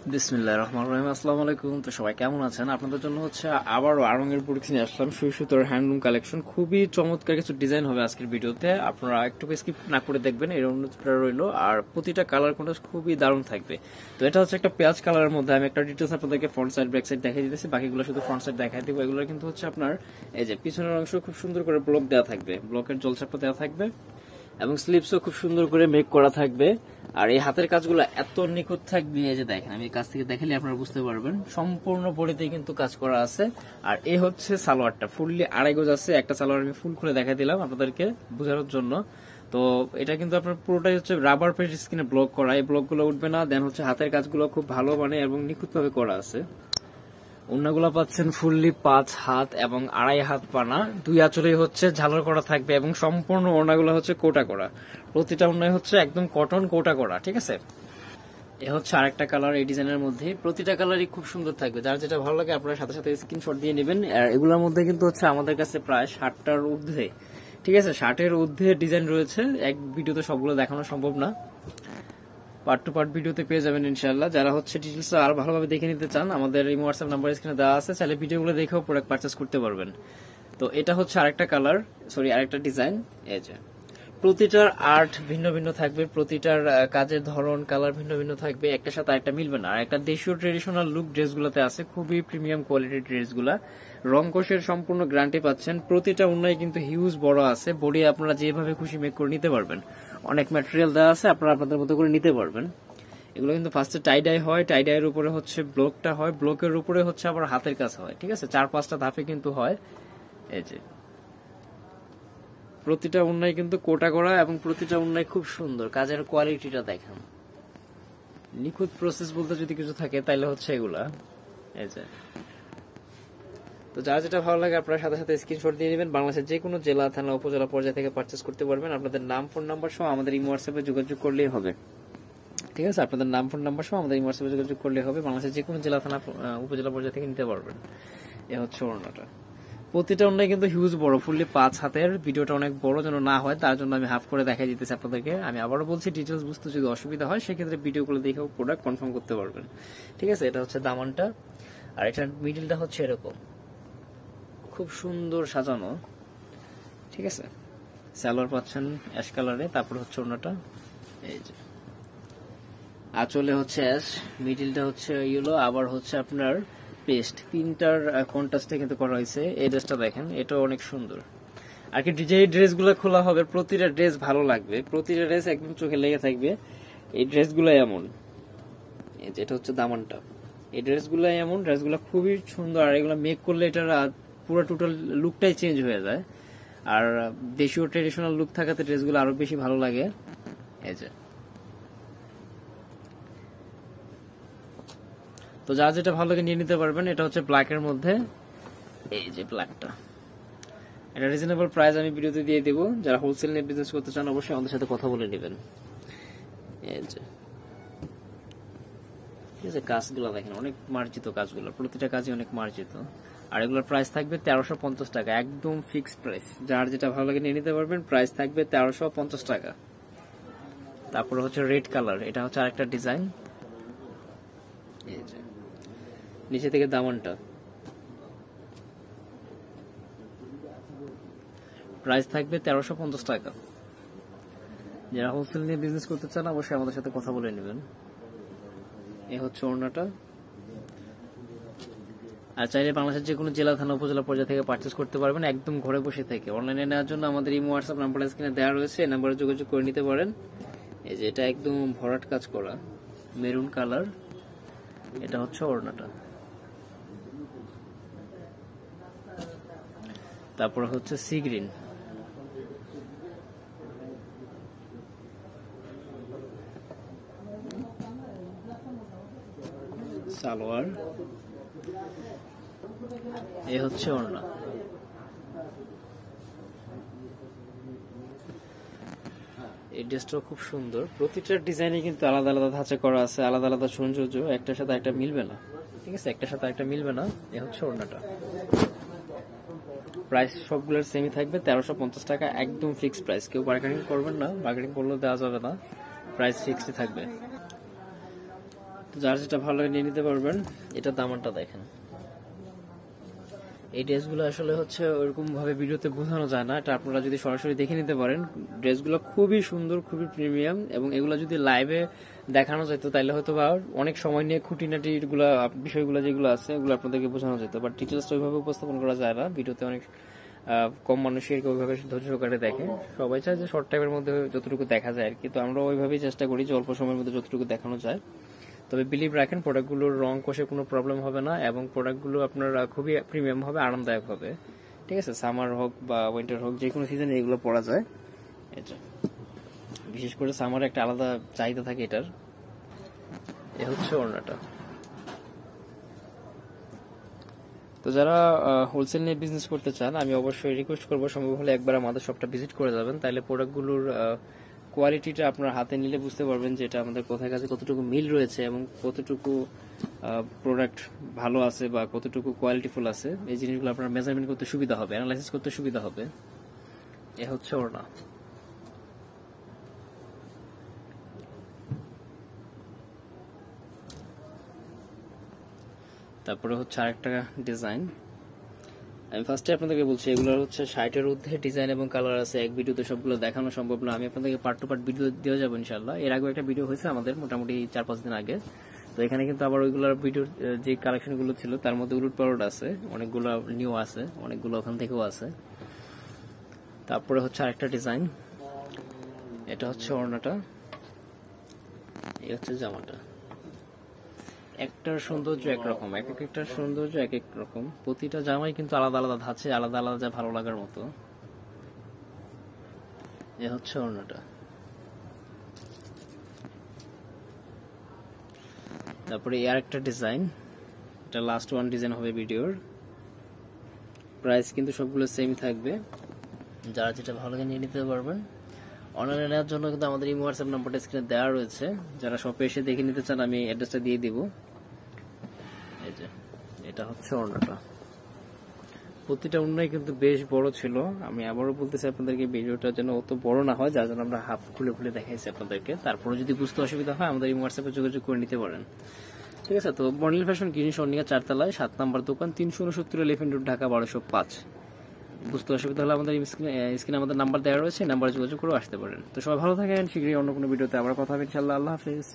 বিসমিল্লাহির রহমানির রহিম। আসসালামু আলাইকুম। তো সবাই কেমন আছেন? আপনাদের জন্য হচ্ছে আবারও আড়ং-এর প্রোডাক্ট নিয়ে আসলাম, সুই সুতোর হ্যান্ডলুম কালেকশন। খুবই চমৎকার কিছু ডিজাইন হবে আজকের ভিডিওতে, আপনারা একটু স্কিপ না করে দেখবেন, এর অনুরোধটা রইলো। আর প্রতিটা কালার কোনটা খুবই দারুণ থাকবে। তো এটা হচ্ছে একটা পেঁয়াজ কালারের মধ্যে, আমি একটা ডিটেলস আপনাদেরকে ফ্রন্ট সাইড ব্যাক সাইড দেখাই দিতেছি, বাকিগুলো শুধু ফ্রন্ট সাইড দেখাই দিব। এগুলো কিন্তু হচ্ছে আপনার এই যে পিছনের অংশ খুব সুন্দর করে ব্লক দেওয়া থাকবে, ব্লকের জলছাপা দেওয়া থাকবে এবং স্লিপসও খুব সুন্দর করে মেক করা থাকবে। আর এই হাতের কাজগুলো এত নিখুঁত থাকবে, এই যে দেখেন, আমি কাছ থেকে দেখালে আপনারা বুঝতে পারবেন, সম্পূর্ণ বডিতে কিন্তু কাজ করা আছে। আর এই হচ্ছে সালোয়ারটা, ফুললি 2.5 গজ আছে। একটা সালোয়ার আমি ফুল খুলে দেখা দিলাম আপনাদেরকে বোঝানোর জন্য। তো এটা কিন্তু আপনার পুরোটাই হচ্ছে রাবার পেজ স্কিনে ব্লক করা, এই ব্লকগুলো উঠবে না। দেন হচ্ছে হাতের কাজগুলো খুব ভালো মানে এবং নিখুঁতভাবে করা আছে। ওড়নাগুলো পাচ্ছেন ফুললি 5 হাত এবং 2.5 হাত পানা, 2 আঁচলেই হচ্ছে ঝালর করা থাকবে এবং সম্পূর্ণ ওড়নাগুলো হচ্ছে কোটা করা। প্রতিটা ওড়নায় হচ্ছে একদম কটন কোটা করা, ঠিক আছে। এ হচ্ছে আরেকটা কালার এই ডিজাইনের মধ্যে, প্রতিটা কালারই খুব সুন্দর থাকবে। যার যেটা ভালো লাগে আপনারা সাথে সাথে স্ক্রিনশট দিয়ে নেবেন। আর এগুলোর মধ্যে কিন্তু হচ্ছে আমাদের কাছে প্রায় 60টার ঊর্ধ্বে, ঠিক আছে, 60-এর ঊর্ধ্বে ডিজাইন রয়েছে। এক ভিডিওতে সবগুলো দেখানো সম্ভব না, পার্ট টু পার্ট ভিডিওতে পেয়ে যাবেন ইনশাআল্লাহ। যারা হচ্ছে ডিটেইলস আর ভালোভাবে দেখে নিতে চান, আমাদের এই হোয়াটসঅ্যাপ নাম্বার স্ক্রিনে দেওয়া আছে, চাইলে ভিডিওগুলো দেখেও প্রোডাক্ট পারচেজ করতে পারবেন। তো এটা হচ্ছে আরেকটা কালার, সরি আরেকটা ডিজাইন। এই যে প্রতিটার আর্ট ভিন্ন ভিন্ন থাকবে, প্রতিটার কাজের ধরন কালার ভিন্ন ভিন্ন থাকবে, একটার সাথে আরেকটা মিলবে না। আর একটা দেশীয় ট্রেডিশনাল লুক ড্রেসগুলোতে আছে, খুবই প্রিমিয়াম কোয়ালিটির ড্রেসগুলা। রং কোষের সম্পূর্ণ গ্যারান্টি পাচ্ছেন। প্রতিটা উন্নয় কিন্তু হিউজ বড় আছে, বডি আপনারা যেভাবে খুশি মেক করে নিতে পারবেন। অনেক ম্যাটেরিয়াল দেওয়া আছে, আপনারা আপনাদের মতো করে নিতে পারবেন। এগুলো কিন্তু ফার্স্টে টাইডাই হয়, টাইডাইয়ের উপরে হচ্ছে ব্লকটা হয়, ব্লকের উপরে হচ্ছে আবার হাতের কাজ হয়, ঠিক আছে। 4-5টা ধাপে কিন্তু হয়। এই যে প্রতিটা উন্নয় কিন্তু কোটা করা এবং প্রতিটা উন্নয় খুব সুন্দর, কাজের কোয়ালিটিটা দেখেন। নিখুঁত প্রসেস বলতে যদি কিছু থাকে তাহলে হচ্ছে এগুলা। এই যে তো যার যেটা ভালো লাগে আপনারা সাথে সাথে স্ক্রিনশট দিয়ে নেবেন। বাংলাদেশের যে কোনো জেলা থানা উপজেলা পর্যায়ে থেকে পারচেস করতে পারবেন। আপনাদের নাম ফোন নাম্বার সহ আমাদের এই হোয়াটসঅ্যাপে যোগাযোগ করলেই হবে, ঠিক আছে। আপনাদের নাম ফোন নাম্বার সহ আমাদের এই হোয়াটসঅ্যাপে যোগাযোগ করলেই হবে। বাংলাদেশের যে কোনো জেলা থানা উপজেলা পর্যায়ে থেকে নিতে পারবেন। এ হচ্ছে ওড়নাটা, প্রতিটা ওড়নায় কিন্তু হিউজ বড়, ফুললি 5 হাতের। ভিডিওটা অনেক বড় যেন না হয় তার জন্য আমি হাফ করে দেখাই দিতেছি আপনাদেরকে। আমি আবারও বলছি, ডিটেলস বুঝতে যদি অসুবিধা হয় সেক্ষেত্রে ভিডিওগুলো দেখেও প্রোডাক্ট কনফার্ম করতে পারবেন, ঠিক আছে। এটা হচ্ছে দামানটা, আর এটার মিডিলটা হচ্ছে এরকম খুব সুন্দর সাজানো, ঠিক আছে। সালোয়ার পাচ্ছেন অ্যাশ কালারে, তারপর হচ্ছে ওড়নাটা এই যে আঁচলে হচ্ছে অ্যাশ, মিডিলটা হচ্ছে ইয়েলো, আবার হচ্ছে আপনার পেস্ট, তিনটার কন্ট্রাস্টে কিন্তু করা হয়েছে। এই ড্রেসটা দেখেন, এটাও অনেক সুন্দর। আর কি যে ড্রেসগুলো খোলা হবে প্রতিটা ড্রেস ভালো লাগবে, প্রতিটা ড্রেস একদম চোখে লেগে থাকবে। এই ড্রেসগুলো এমন, এটা হচ্ছে দামানটা, এই ড্রেসগুলো এমন, ড্রেসগুলো খুবই সুন্দর। আর এগুলো মেক করলে এটার পুরো টোটাল লুকটাই চেঞ্জ হয়ে যায়। আর দেশীয় ট্রেডিশনাল লুক থাকাতে ড্রেসগুলো আরো বেশি ভালো লাগে। এই যে তো যার যেটা ভালো লাগে নিয়ে নিতে পারবেন। এটা হচ্ছে ব্ল্যাকের মধ্যে, এই যে ব্ল্যাকটা, এটা রিজনেবল প্রাইস আমি ভিডিওতে দিয়ে দেবো। যারা হোলসেল নিয়ে বিজনেস করতে চান অবশ্যই আমাদের সাথে কথা বলে নেবেন। এই যে ঠিক আছে, কাজগুলো দেখেন অনেক মার্জিত, কাজগুলো প্রতিটা কাজই অনেক মার্জিত। আর এগুলোর প্রাইস থাকবে 1350 টাকা, একদম ফিক্সড প্রাইস। যার যেটা ভালো লাগে নিয়ে নিতে পারবেন, প্রাইস থাকবে 1350 টাকা। তারপরে হচ্ছে রেড কালার, এটা হচ্ছে আরেকটা ডিজাইন। এই যে নিচে থেকে দামানটা, প্রাইস থাকবে 1350 টাকা। যারা হোলসেল নিয়ে বিজনেস করতে চান অবশ্যই আমাদের সাথে কথা বলে নেবেন। এ হচ্ছে ওড়নাটা। আর চাইলে বাংলাদেশের যে কোনো জেলা থানা উপজেলা পর্যায়ে থেকে পারচেস করতে পারবেন একদম ঘরে বসে থেকে। অনলাইনে নেওয়ার জন্য আমাদের এই হোয়াটসঅ্যাপ নাম্বার স্ক্রিনে দেওয়া রয়েছে, এই নাম্বারে যোগাযোগ করে নিতে পারেন। এই যে এটা একদম ভরাট কাজ করা মেরুন কালার, এটা হচ্ছে ওড়নাটা। তারপর হচ্ছে সি গ্রিন, সালোয়ার, এ হচ্ছে ওড়না। এই ড্রেসটাও খুব সুন্দর, প্রতিটা ডিজাইনে কিন্তু আলাদা আলাদা ধাঁচে করা আছে, আলাদা আলাদা সৌন্দর্য, একটার সাথে একটা মিলবে না, ঠিক আছে, একটার সাথে একটা মিলবে না। এ হচ্ছে ওড়নাটা, প্রাইস সবগুলোর সেমই থাকবে 1350 টাকা, একদম ফিক্সড প্রাইস। কেউ বার্গেনিং করবেন না, বার্গেনিং করলেও দেওয়া যাবে না, প্রাইস ফিক্সড থাকবে। তো যার যেটা ভালো লাগে নিয়ে নিতে পারবেন। এটা দামানটা দেখেন, এই ড্রেসগুলো আসলে হচ্ছে ওইরকম ভাবে ভিডিওতে বোঝানো যায় না, এটা আপনারা যদি সরাসরি দেখে নিতে পারেন। ড্রেসগুলো খুবই সুন্দর, খুবই প্রিমিয়াম, এবং এগুলো যদি লাইভে দেখানো যেত তাহলে হয়তো বা অনেক সময় নিয়ে খুঁটিনাটি এগুলা বিষয়গুলো যেগুলো আছে এগুলো আপনাদেরকে বোঝানো যেত, বাট ডিটেলসটা ওইভাবে উপস্থাপন করা যায় না। ভিডিওতে অনেক কম মানুষের ওইভাবে ধৈর্য সহকারে দেখে, সবাই চায় যে শর্ট টাইমের মধ্যে যতটুকু দেখা যায় আর কি। তো আমরা ওইভাবেই চেষ্টা করি যে অল্প সময়ের মধ্যে যতটুকু দেখানো যায়। তবে বিলিভ রাখেন প্রোডাক্টগুলোর রং কষে কোনো প্রবলেম হবে না, এবং প্রোডাক্টগুলো আপনার খুবই প্রিমিয়াম হবে, আরামদায়ক হবে। ঠিক আছে, সামার হোক বা উইন্টার হোক, যে কোনো সিজনে এগুলো পরা যায়। এটা বিশেষ করে সামারে একটা আলাদা চাহিদা থাকে এটার। এ হচ্ছে ওড়নাটা। তো যারা হোলসেল নিয়ে বিজনেস করতে চান, আমি অবশ্যই রিকোয়েস্ট করবো সম্ভব হলে একবার আমাদের শপটা ভিজিট করে যাবেন, তাহলে প্রোডাক্টগুলোর কোয়ালিটিটা আপনার হাতে নিলে বুঝতে পারবেন যে এটা আমাদের কোথায় কাছে কতটুকু মিল রয়েছে এবং কতটুকু প্রোডাক্ট ভালো আছে বা কতটুকু কোয়ালিটিফুল আছে। এই জিনিসগুলো আপনার মেজারমেন্ট করতে সুবিধা হবে, অ্যানালাইসিস করতে সুবিধা হবে। এ হচ্ছে ওড়না। তারপরে হচ্ছে আরেকটা ডিজাইন, আমি ফার্স্টে আপনাদেরকে বলছি এগুলো হচ্ছে 60-এর ঊর্ধ্বে ডিজাইন এবং কালার আছে। এক ভিডিওতে সবগুলো দেখানো সম্ভব না, আমি আপনাদেরকে পার্ট টু পার্ট ভিডিও দিয়ে যাবো ইনশাল্লাহ। এর আগে একটা ভিডিও হয়েছে আমাদের মোটামুটি 4-5 দিন আগে। তো এখানে কিন্তু আবার ওইগুলোর ভিডিওর যে কালেকশন গুলো ছিল তার মধ্যে উলট পালট আছে, অনেকগুলো নিউ আছে, অনেকগুলো ওখান থেকেও আছে। তারপরে হচ্ছে আরেকটা ডিজাইন, এটা হচ্ছে ওড়নাটা, এই হচ্ছে জামাটা। একটার সৌন্দর্য একরকম, এক একটার সৌন্দর্য এক এক রকম, প্রতিটা জামাই কিন্তু আলাদা আলাদা ধাঁচে, আলাদা আলাদা যা ভালো লাগার মতো। এ হচ্ছে ওড়নাটা। তারপরে আর একটা ডিজাইন, এটা লাস্ট ওয়ান ডিজাইন হবে ভিডিওর। প্রাইস কিন্তু সবগুলো সেম থাকবে, যারা যেটা ভালো লাগে নিয়ে নিতে পারবেন। অনলাইনে নেওয়ার জন্য কিন্তু আমাদের এই হোয়াটসঅ্যাপ নাম্বারটা স্ক্রিনে দেওয়া রয়েছে, যারা শপে এসে দেখে নিতে চান আমি অ্যাড্রেসটা দিয়ে দিব। এই যে এটা হচ্ছে ওড়নাটা। প্রতিটা ওড়নাই কিন্তু বেশ বড় ছিল, আমি আবারও বলতেছি আপনাদেরকে ভিডিওটা যেন অত বড় না হয়, যার জন্য আমরা হাফ খুলে খুলে দেখাইছি আপনাদেরকে। তারপরে যদি বুঝতে অসুবিধা হয় আমাদের এই হোয়াটসঅ্যাপে যোগাযোগ করে নিতে পারেন। ঠিক আছে, তো বর্ণিল ফ্যাশন কিনি সন্নিকা 4 তলায় 7 নম্বর দোকান, 369 এলিফ্যান্ট রোড, ঢাকা 1205। বুঝতে অসুবিধা হলে আমাদের স্ক্রিনে আমাদের নাম্বার দেওয়া রয়েছে, নাম্বারে যোগাযোগ করে আসতে পারেন। তো সবাই ভালো থাকেন, শীঘ্রই অন্য কোনো ভিডিওতে আবার কথা হবে ইনশাআল্লাহ। আল্লাহ হাফেজ।